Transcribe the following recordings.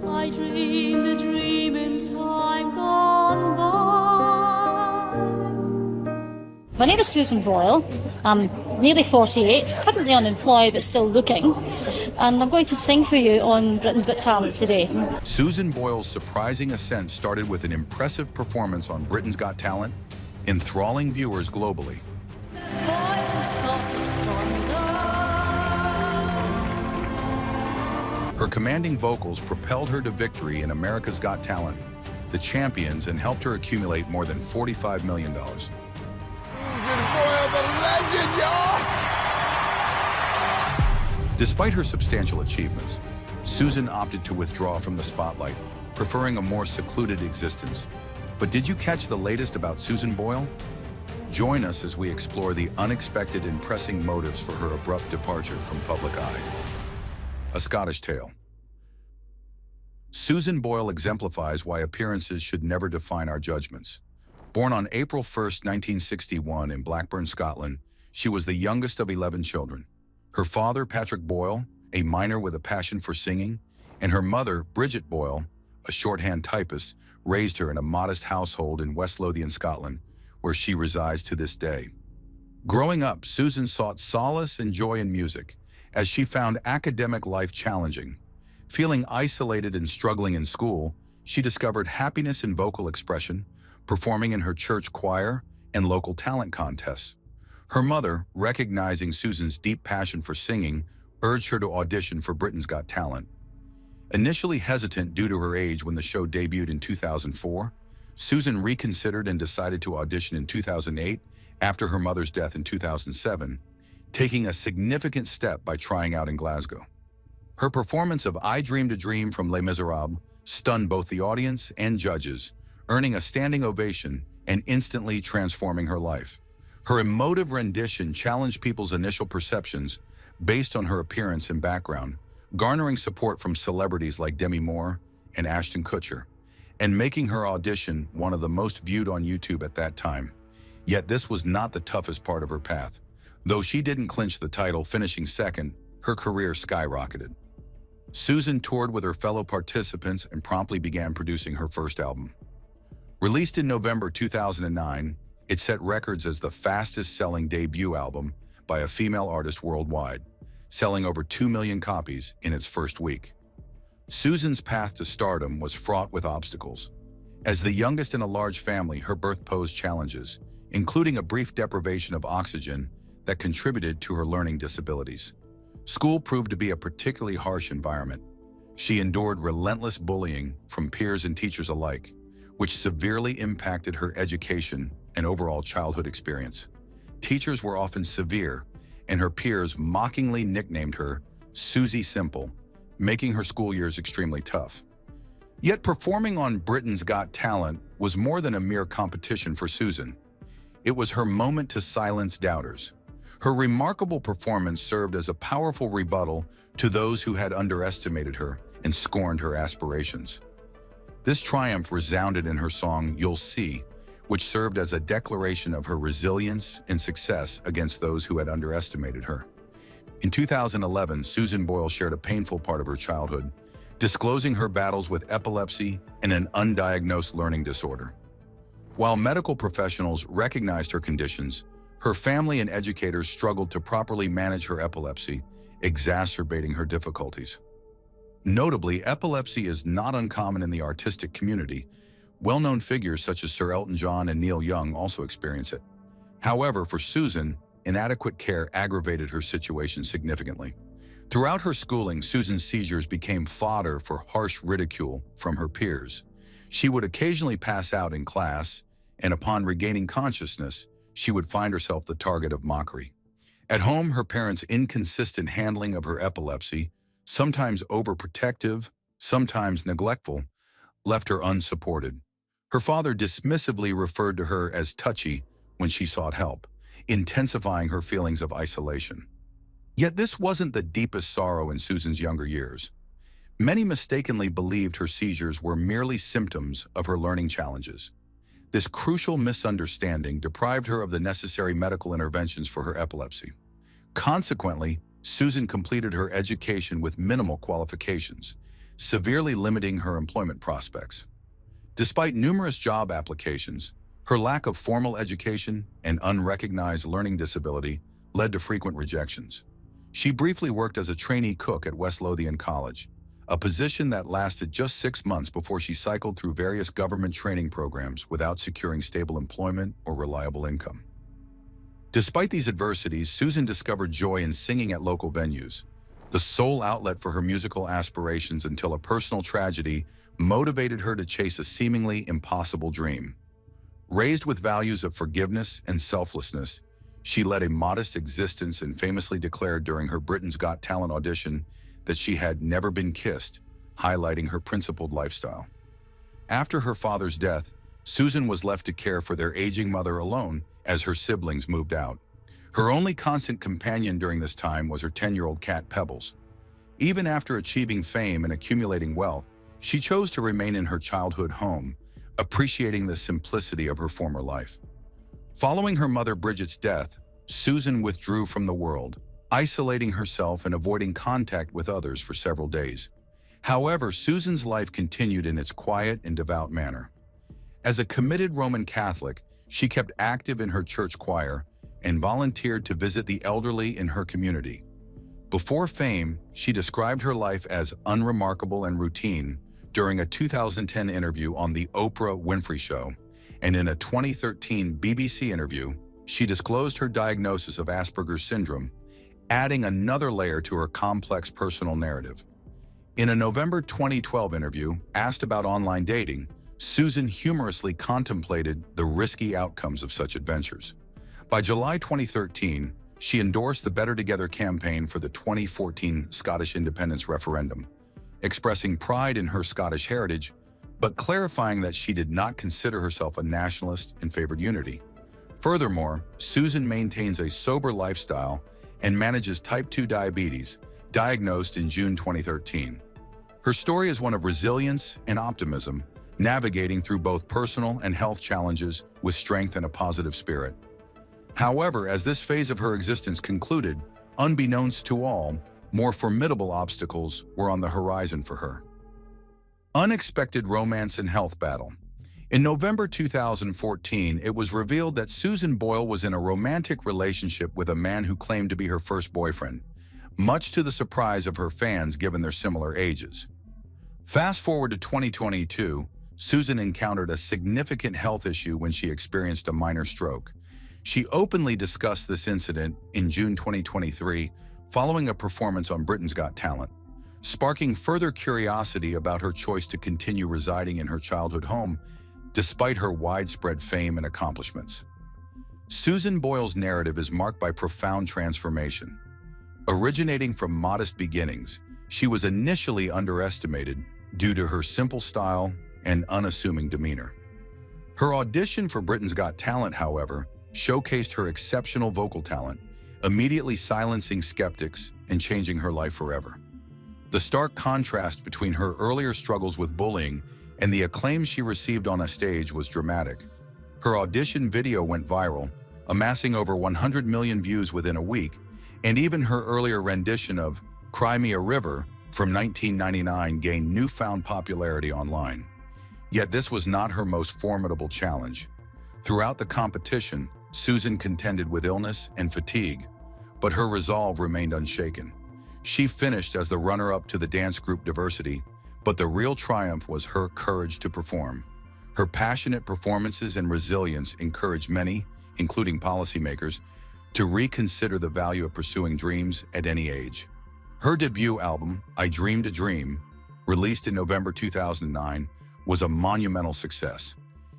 I dreamed a dream in time gone by. My name is Susan Boyle. I'm nearly 48, currently unemployed but still looking, and I'm going to sing for you on Britain's Got Talent today. Susan Boyle's surprising ascent started with an impressive performance on Britain's Got Talent, enthralling viewers globally. Her commanding vocals propelled her to victory in America's Got Talent, The Champions, and helped her accumulate more than $45 million. Susan Boyle, the legend, y'all! Despite her substantial achievements, Susan opted to withdraw from the spotlight, preferring a more secluded existence. But did you catch the latest about Susan Boyle? Join us as we explore the unexpected and pressing motives for her abrupt departure from public eye. A Scottish Tale. Susan Boyle exemplifies why appearances should never define our judgments. Born on April 1, 1961 in Blackburn, Scotland, she was the youngest of 11 children. Her father, Patrick Boyle, a miner with a passion for singing, and her mother, Bridget Boyle, a shorthand typist, raised her in a modest household in West Lothian, Scotland, where she resides to this day. Growing up, Susan sought solace and joy in music, as she found academic life challenging. Feeling isolated and struggling in school, she discovered happiness in vocal expression, performing in her church choir and local talent contests. Her mother, recognizing Susan's deep passion for singing, urged her to audition for Britain's Got Talent. Initially hesitant due to her age when the show debuted in 2004, Susan reconsidered and decided to audition in 2008 after her mother's death in 2007, taking a significant step by trying out in Glasgow. Her performance of I Dreamed a Dream from Les Miserables stunned both the audience and judges, earning a standing ovation and instantly transforming her life. Her emotive rendition challenged people's initial perceptions based on her appearance and background, garnering support from celebrities like Demi Moore and Ashton Kutcher, and making her audition one of the most viewed on YouTube at that time. Yet this was not the toughest part of her path. Though she didn't clinch the title, finishing second, her career skyrocketed. Susan toured with her fellow participants and promptly began producing her first album. Released in November 2009, it set records as the fastest-selling debut album by a female artist worldwide, selling over 2 million copies in its first week. Susan's path to stardom was fraught with obstacles. As the youngest in a large family, her birth posed challenges, including a brief deprivation of oxygen that contributed to her learning disabilities. School proved to be a particularly harsh environment. She endured relentless bullying from peers and teachers alike, which severely impacted her education and overall childhood experience. Teachers were often severe, and her peers mockingly nicknamed her Susie Simple, making her school years extremely tough. Yet performing on Britain's Got Talent was more than a mere competition for Susan. It was her moment to silence doubters. Her remarkable performance served as a powerful rebuttal to those who had underestimated her and scorned her aspirations. This triumph resounded in her song, You'll See, which served as a declaration of her resilience and success against those who had underestimated her. In 2011, Susan Boyle shared a painful part of her childhood, disclosing her battles with epilepsy and an undiagnosed learning disorder. While medical professionals recognized her conditions, her family and educators struggled to properly manage her epilepsy, exacerbating her difficulties. Notably, epilepsy is not uncommon in the artistic community. Well-known figures such as Sir Elton John and Neil Young also experience it. However, for Susan, inadequate care aggravated her situation significantly. Throughout her schooling, Susan's seizures became fodder for harsh ridicule from her peers. She would occasionally pass out in class, and upon regaining consciousness, she would find herself the target of mockery. At home, her parents' inconsistent handling of her epilepsy, sometimes overprotective, sometimes neglectful, left her unsupported. Her father dismissively referred to her as touchy when she sought help, intensifying her feelings of isolation. Yet this wasn't the deepest sorrow in Susan's younger years. Many mistakenly believed her seizures were merely symptoms of her learning challenges. This crucial misunderstanding deprived her of the necessary medical interventions for her epilepsy. Consequently, Susan completed her education with minimal qualifications, severely limiting her employment prospects. Despite numerous job applications, her lack of formal education and unrecognized learning disability led to frequent rejections. She briefly worked as a trainee cook at West Lothian College, a position that lasted just 6 months before she cycled through various government training programs without securing stable employment or reliable income. Despite these adversities, Susan discovered joy in singing at local venues, the sole outlet for her musical aspirations, until a personal tragedy motivated her to chase a seemingly impossible dream. Raised with values of forgiveness and selflessness, she led a modest existence and famously declared during her Britain's Got Talent audition that she had never been kissed, highlighting her principled lifestyle. After her father's death, Susan was left to care for their aging mother alone as her siblings moved out. Her only constant companion during this time was her 10-year-old cat Pebbles. Even after achieving fame and accumulating wealth, she chose to remain in her childhood home, appreciating the simplicity of her former life. Following her mother Bridget's death, Susan withdrew from the world, isolating herself and avoiding contact with others for several days. However, Susan's life continued in its quiet and devout manner. As a committed Roman Catholic, she kept active in her church choir and volunteered to visit the elderly in her community. Before fame, she described her life as unremarkable and routine during a 2010 interview on The Oprah Winfrey Show, and in a 2013 BBC interview, she disclosed her diagnosis of Asperger's syndrome, adding another layer to her complex personal narrative. In a November 2012 interview, asked about online dating, Susan humorously contemplated the risky outcomes of such adventures. By July 2013, she endorsed the Better Together campaign for the 2014 Scottish independence referendum, expressing pride in her Scottish heritage, but clarifying that she did not consider herself a nationalist and favored unity. Furthermore, Susan maintains a sober lifestyle and manages type 2 diabetes, diagnosed in June 2013. Her story is one of resilience and optimism, navigating through both personal and health challenges with strength and a positive spirit. However, as this phase of her existence concluded, unbeknownst to all, more formidable obstacles were on the horizon for her. Unexpected romance and health battle. In November 2014, it was revealed that Susan Boyle was in a romantic relationship with a man who claimed to be her first boyfriend, much to the surprise of her fans given their similar ages. Fast forward to 2022, Susan encountered a significant health issue when she experienced a minor stroke. She openly discussed this incident in June 2023 following a performance on Britain's Got Talent, sparking further curiosity about her choice to continue residing in her childhood home despite her widespread fame and accomplishments. Susan Boyle's narrative is marked by profound transformation. Originating from modest beginnings, she was initially underestimated due to her simple style and unassuming demeanor. Her audition for Britain's Got Talent, however, showcased her exceptional vocal talent, immediately silencing skeptics and changing her life forever. The stark contrast between her earlier struggles with bullying and the acclaim she received on a stage was dramatic. Her audition video went viral, amassing over 100 million views within a week, and even her earlier rendition of Cry Me a River from 1999 gained newfound popularity online. Yet this was not her most formidable challenge. Throughout the competition, Susan contended with illness and fatigue, but her resolve remained unshaken. She finished as the runner-up to the dance group Diversity, but the real triumph was her courage to perform. Her passionate performances and resilience encouraged many, including policymakers, to reconsider the value of pursuing dreams at any age. Her debut album, I Dreamed a Dream, released in November 2009, was a monumental success.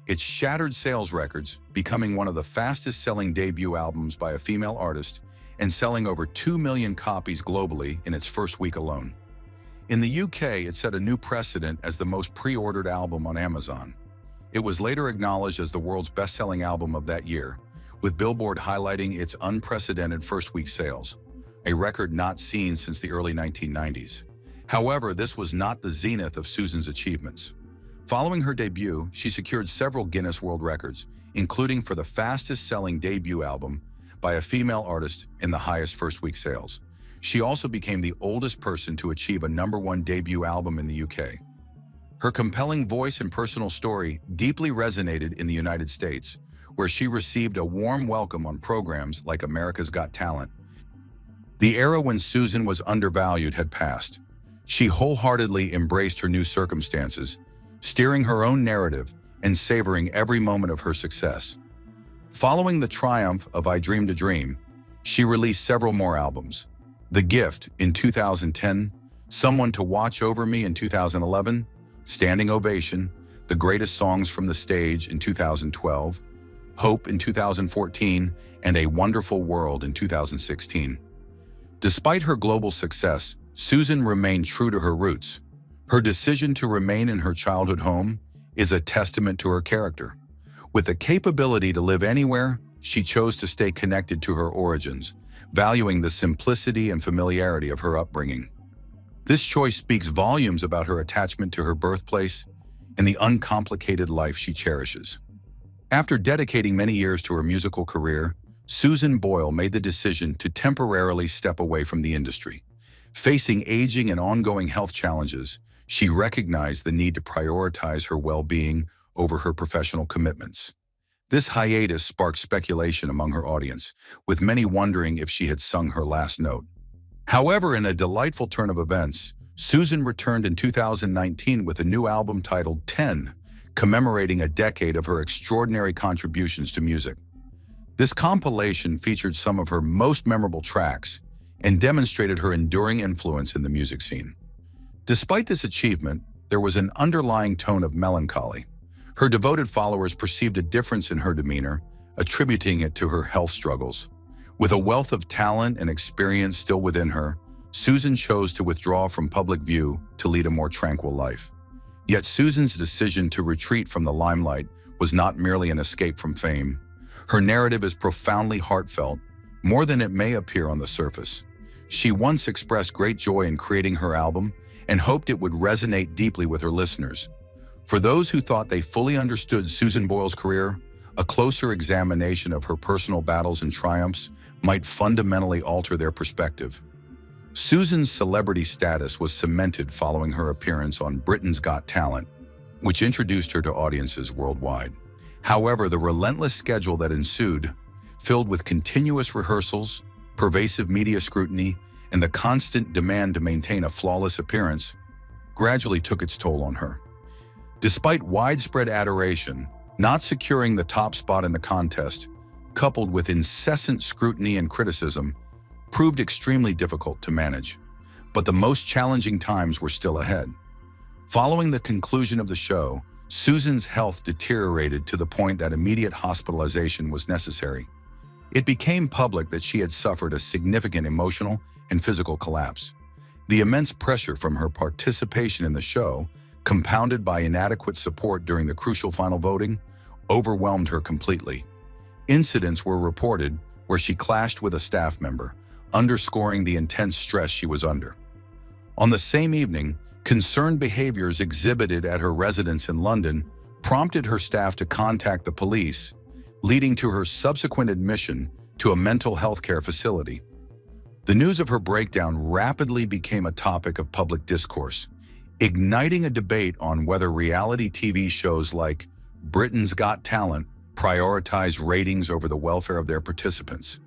It shattered sales records, becoming one of the fastest-selling debut albums by a female artist and selling over 2 million copies globally in its first week alone. In the UK, it set a new precedent as the most pre-ordered album on Amazon. It was later acknowledged as the world's best-selling album of that year, with Billboard highlighting its unprecedented first-week sales, a record not seen since the early 1990s. However, this was not the zenith of Susan's achievements. Following her debut, she secured several Guinness World Records, including for the fastest-selling debut album by a female artist in the highest first-week sales. She also became the oldest person to achieve a #1 debut album in the UK. Her compelling voice and personal story deeply resonated in the United States, where she received a warm welcome on programs like America's Got Talent. The era when Susan was undervalued had passed. She wholeheartedly embraced her new circumstances, steering her own narrative and savoring every moment of her success. Following the triumph of I Dreamed a Dream, she released several more albums. The Gift in 2010, Someone to Watch Over Me in 2011, Standing Ovation, The Greatest Songs from the Stage in 2012, Hope in 2014, and A Wonderful World in 2016. Despite her global success, Susan remained true to her roots. Her decision to remain in her childhood home is a testament to her character. With the capability to live anywhere, she chose to stay connected to her origins, valuing the simplicity and familiarity of her upbringing. This choice speaks volumes about her attachment to her birthplace and the uncomplicated life she cherishes. After dedicating many years to her musical career, Susan Boyle made the decision to temporarily step away from the industry. Facing aging and ongoing health challenges, she recognized the need to prioritize her well-being over her professional commitments. This hiatus sparked speculation among her audience, with many wondering if she had sung her last note. However, in a delightful turn of events, Susan returned in 2019 with a new album titled 10, commemorating a decade of her extraordinary contributions to music. This compilation featured some of her most memorable tracks and demonstrated her enduring influence in the music scene. Despite this achievement, there was an underlying tone of melancholy. Her devoted followers perceived a difference in her demeanor, attributing it to her health struggles. With a wealth of talent and experience still within her, Susan chose to withdraw from public view to lead a more tranquil life. Yet Susan's decision to retreat from the limelight was not merely an escape from fame. Her narrative is profoundly heartfelt, more than it may appear on the surface. She once expressed great joy in creating her album and hoped it would resonate deeply with her listeners. For those who thought they fully understood Susan Boyle's career, a closer examination of her personal battles and triumphs might fundamentally alter their perspective. Susan's celebrity status was cemented following her appearance on Britain's Got Talent, which introduced her to audiences worldwide. However, the relentless schedule that ensued, filled with continuous rehearsals, pervasive media scrutiny, and the constant demand to maintain a flawless appearance, gradually took its toll on her. Despite widespread adoration, not securing the top spot in the contest, coupled with incessant scrutiny and criticism, proved extremely difficult to manage. But the most challenging times were still ahead. Following the conclusion of the show, Susan's health deteriorated to the point that immediate hospitalization was necessary. It became public that she had suffered a significant emotional and physical collapse. The immense pressure from her participation in the show, compounded by inadequate support during the crucial final voting, overwhelmed her completely. Incidents were reported where she clashed with a staff member, underscoring the intense stress she was under. On the same evening, concerned behaviors exhibited at her residence in London prompted her staff to contact the police, leading to her subsequent admission to a mental health care facility. The news of her breakdown rapidly became a topic of public discourse, igniting a debate on whether reality TV shows like Britain's Got Talent prioritize ratings over the welfare of their participants.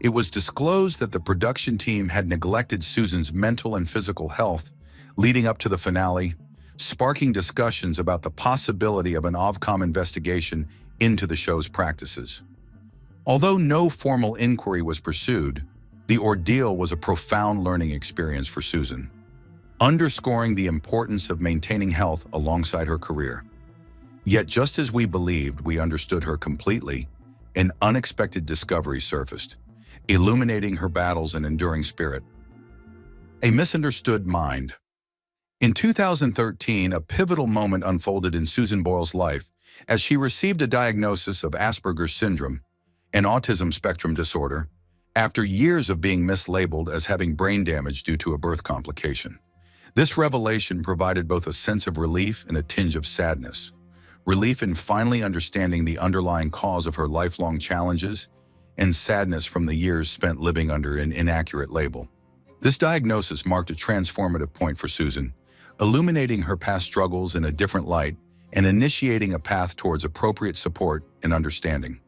It was disclosed that the production team had neglected Susan's mental and physical health leading up to the finale, sparking discussions about the possibility of an Ofcom investigation into the show's practices. Although no formal inquiry was pursued, the ordeal was a profound learning experience for Susan, underscoring the importance of maintaining health alongside her career. Yet just as we believed we understood her completely, an unexpected discovery surfaced, illuminating her battles and enduring spirit. A misunderstood mind. In 2013, a pivotal moment unfolded in Susan Boyle's life as she received a diagnosis of Asperger's syndrome, an autism spectrum disorder, after years of being mislabeled as having brain damage due to a birth complication. This revelation provided both a sense of relief and a tinge of sadness. Relief in finally understanding the underlying cause of her lifelong challenges, and sadness from the years spent living under an inaccurate label. This diagnosis marked a transformative point for Susan, illuminating her past struggles in a different light and initiating a path towards appropriate support and understanding.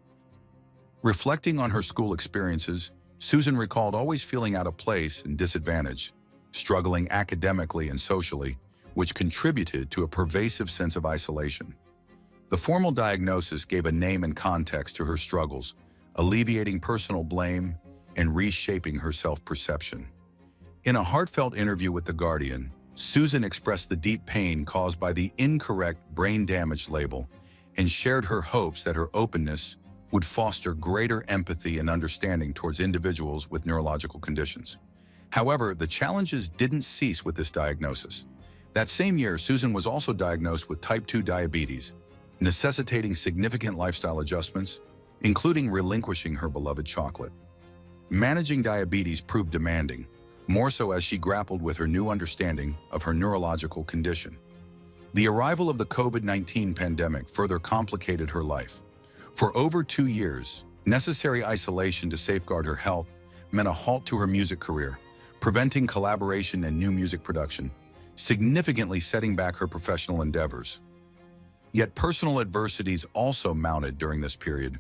Reflecting on her school experiences, Susan recalled always feeling out of place and disadvantaged, struggling academically and socially, which contributed to a pervasive sense of isolation. The formal diagnosis gave a name and context to her struggles, alleviating personal blame and reshaping her self-perception. In a heartfelt interview with The Guardian, Susan expressed the deep pain caused by the incorrect brain damage label and shared her hopes that her openness would foster greater empathy and understanding towards individuals with neurological conditions. However, the challenges didn't cease with this diagnosis. That same year, Susan was also diagnosed with type 2 diabetes, necessitating significant lifestyle adjustments, including relinquishing her beloved chocolate. Managing diabetes proved demanding, more so as she grappled with her new understanding of her neurological condition. The arrival of the COVID-19 pandemic further complicated her life. For over 2 years, necessary isolation to safeguard her health meant a halt to her music career, preventing collaboration and new music production, significantly setting back her professional endeavors. Yet personal adversities also mounted during this period.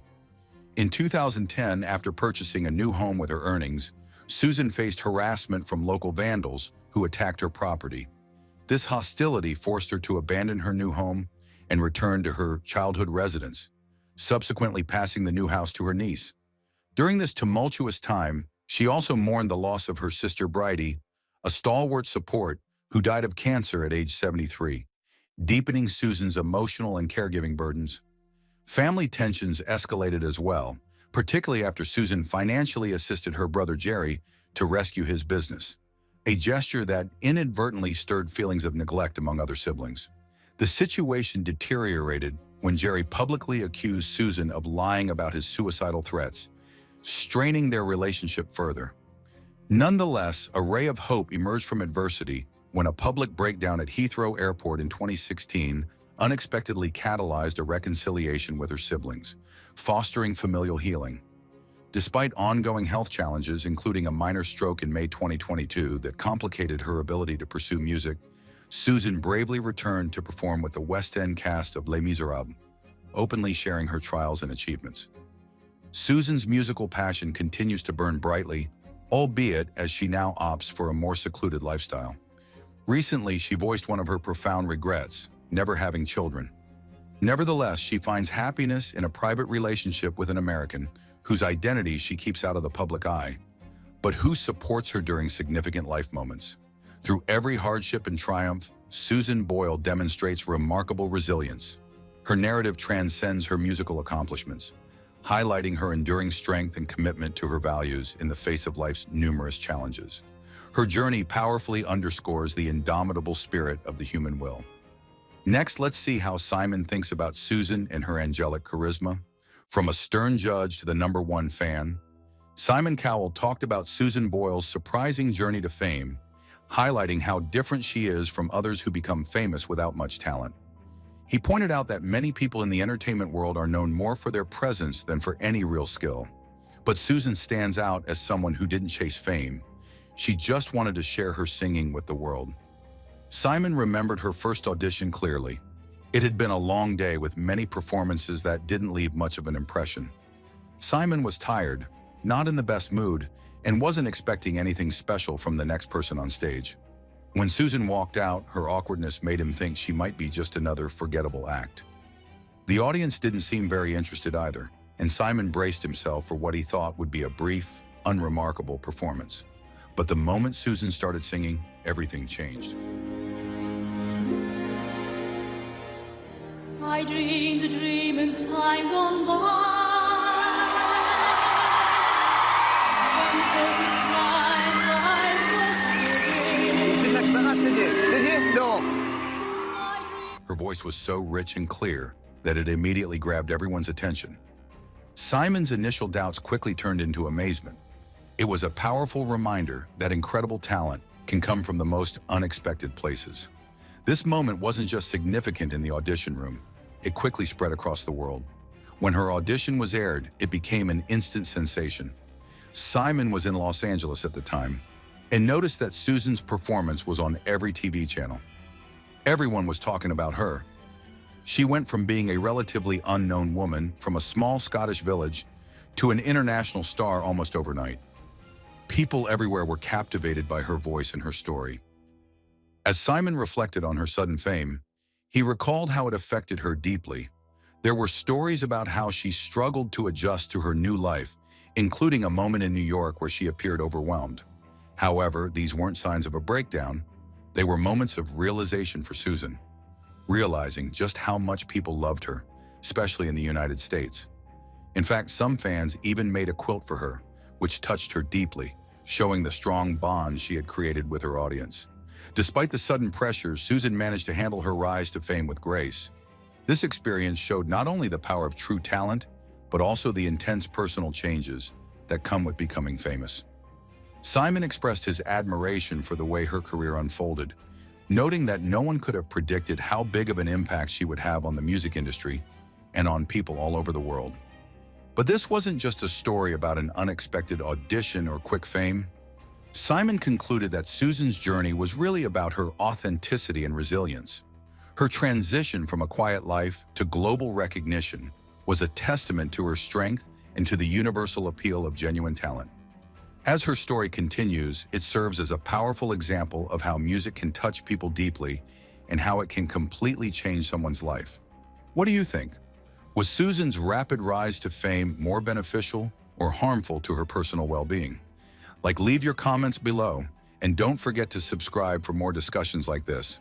In 2010, after purchasing a new home with her earnings, Susan faced harassment from local vandals who attacked her property. This hostility forced her to abandon her new home and return to her childhood residence, subsequently passing the new house to her niece. During this tumultuous time, she also mourned the loss of her sister Bridie, a stalwart support who died of cancer at age 73, deepening Susan's emotional and caregiving burdens. Family tensions escalated as well, particularly after Susan financially assisted her brother Jerry to rescue his business, a gesture that inadvertently stirred feelings of neglect among other siblings. The situation deteriorated when Jerry publicly accused Susan of lying about his suicidal threats, straining their relationship further. Nonetheless, a ray of hope emerged from adversity when a public breakdown at Heathrow Airport in 2016 unexpectedly catalyzed a reconciliation with her siblings, fostering familial healing. Despite ongoing health challenges, including a minor stroke in May 2022 that complicated her ability to pursue music, Susan bravely returned to perform with the West End cast of Les Miserables, openly sharing her trials and achievements. Susan's musical passion continues to burn brightly, albeit as she now opts for a more secluded lifestyle. Recently, she voiced one of her profound regrets, never having children. Nevertheless, she finds happiness in a private relationship with an American whose identity she keeps out of the public eye, but who supports her during significant life moments. Through every hardship and triumph, Susan Boyle demonstrates remarkable resilience. Her narrative transcends her musical accomplishments, highlighting her enduring strength and commitment to her values in the face of life's numerous challenges. Her journey powerfully underscores the indomitable spirit of the human will. Next, let's see how Simon thinks about Susan and her angelic charisma. From a stern judge to the #1 fan, Simon Cowell talked about Susan Boyle's surprising journey to fame, highlighting how different she is from others who become famous without much talent. He pointed out that many people in the entertainment world are known more for their presence than for any real skill. But Susan stands out as someone who didn't chase fame. She just wanted to share her singing with the world. Simon remembered her first audition clearly. It had been a long day with many performances that didn't leave much of an impression. Simon was tired, not in the best mood, and wasn't expecting anything special from the next person on stage. When Susan walked out, her awkwardness made him think she might be just another forgettable act. The audience didn't seem very interested either, and Simon braced himself for what he thought would be a brief, unremarkable performance. But the moment Susan started singing, everything changed. I dreamed a dream in time gone by. You didn't expect that, did you? Did you? No. Her voice was so rich and clear that it immediately grabbed everyone's attention. Simon's initial doubts quickly turned into amazement. It was a powerful reminder that incredible talent can come from the most unexpected places. This moment wasn't just significant in the audition room. It quickly spread across the world. When her audition was aired, it became an instant sensation. Simon was in Los Angeles at the time, And notice that Susan's performance was on every TV channel. Everyone was talking about her. She went from being a relatively unknown woman from a small Scottish village to an international star almost overnight. People everywhere were captivated by her voice and her story. As Simon reflected on her sudden fame, he recalled how it affected her deeply. There were stories about how she struggled to adjust to her new life, including a moment in New York where she appeared overwhelmed. However, these weren't signs of a breakdown. They were moments of realization for Susan, realizing just how much people loved her, especially in the United States. In fact, some fans even made a quilt for her, which touched her deeply, showing the strong bond she had created with her audience. Despite the sudden pressures, Susan managed to handle her rise to fame with grace. This experience showed not only the power of true talent, but also the intense personal changes that come with becoming famous. Simon expressed his admiration for the way her career unfolded, noting that no one could have predicted how big of an impact she would have on the music industry and on people all over the world. But this wasn't just a story about an unexpected audition or quick fame. Simon concluded that Susan's journey was really about her authenticity and resilience. Her transition from a quiet life to global recognition was a testament to her strength and to the universal appeal of genuine talent. As her story continues, it serves as a powerful example of how music can touch people deeply and how it can completely change someone's life. What do you think? Was Susan's rapid rise to fame more beneficial or harmful to her personal well-being? Leave your comments below, and don't forget to subscribe for more discussions like this.